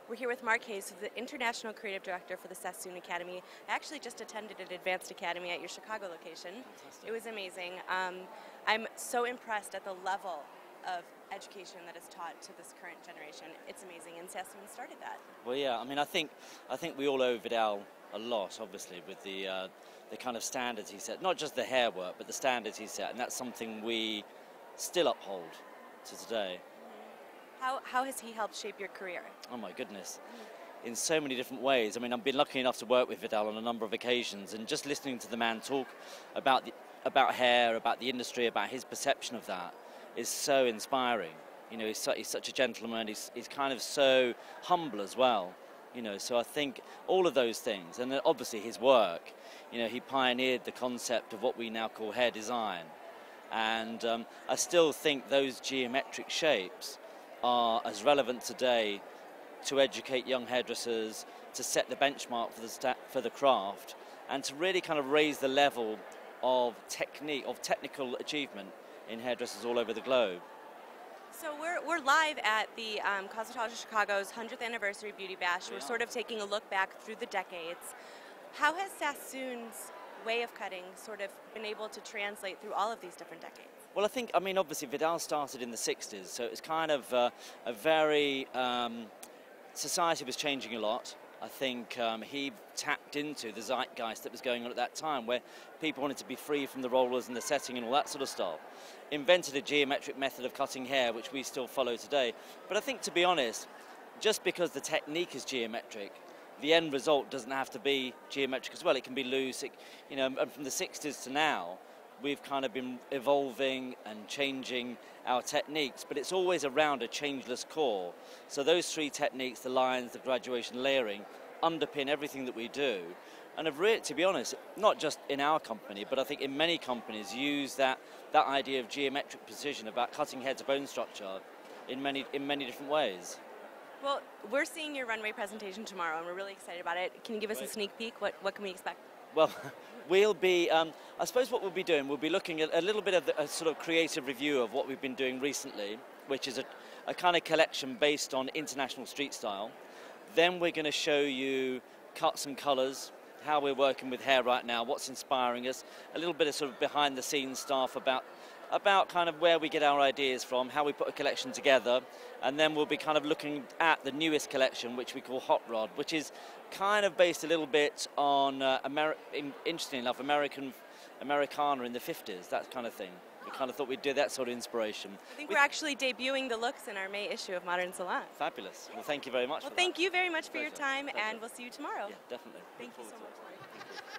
We're here with Mark Hayes, who's the International Creative Director for the Sassoon Academy. I actually just attended an advanced academy at your Chicago location. Fantastic. It was amazing. I'm so impressed at the level of education that is taught to this current generation. It's amazing, and Sassoon started that. Well, yeah. I mean, I think we all owe Vidal a lot, obviously, with the kind of standards he set. Not just the hair work, but the standards he set, and that's something we still uphold to today. How has he helped shape your career? Oh my goodness. In so many different ways. I mean, I've been lucky enough to work with Vidal on a number of occasions, and just listening to the man talk about hair, about the industry, about his perception of that is so inspiring. You know, he's such a gentleman. He's kind of so humble as well. You know, so I think all of those things, and then obviously his work. You know, he pioneered the concept of what we now call hair design, and I still think those geometric shapes are as relevant today to educate young hairdressers, to set the benchmark for the craft, and to really kind of raise the level of technical achievement in hairdressers all over the globe. So we're live at the Cosmetology of Chicago's 100th anniversary beauty bash. We're sort of taking a look back through the decades. How has Sassoon's way of cutting sort of been able to translate through all of these different decades? Well, I mean, obviously Vidal started in the 60s, so it's kind of a very, society was changing a lot. I think he tapped into the zeitgeist that was going on at that time, where people wanted to be free from the rollers and the setting and all that sort of stuff. Invented a geometric method of cutting hair, which we still follow today. But I think, to be honest, just because the technique is geometric, the end result doesn't have to be geometric as well. It can be loose, you know, and from the 60s to now, we've kind of been evolving and changing our techniques, but it's always around a changeless core. So those three techniques, the lines, the graduation, layering, underpin everything that we do. And have really, to be honest, not just in our company, but I think in many companies use that idea of geometric precision about cutting hair to bone structure in many different ways. Well, we're seeing your runway presentation tomorrow, and we're really excited about it. Can you give us a sneak peek? What can we expect? Well, we'll be, I suppose what we'll be doing, we'll be looking at a little bit of a sort of creative review of what we've been doing recently, which is a kind of collection based on international street style. Then we're going to show you cuts and colours, how we're working with hair right now, what's inspiring us, a little bit of sort of behind the scenes stuff about kind of where we get our ideas from, how we put a collection together, and then we'll be kind of looking at the newest collection, which we call Hot Rod, which is kind of based a little bit on, interestingly enough, Americana in the 50s, that kind of thing. We kind of thought we'd do that sort of inspiration. I think we're actually debuting the looks in our May issue of Modern Salon. Fabulous. Well, thank you very much for that. Well, thank you very much for your time, Pleasure. and we'll see you tomorrow. Yeah, definitely. Thank you so much, Mike.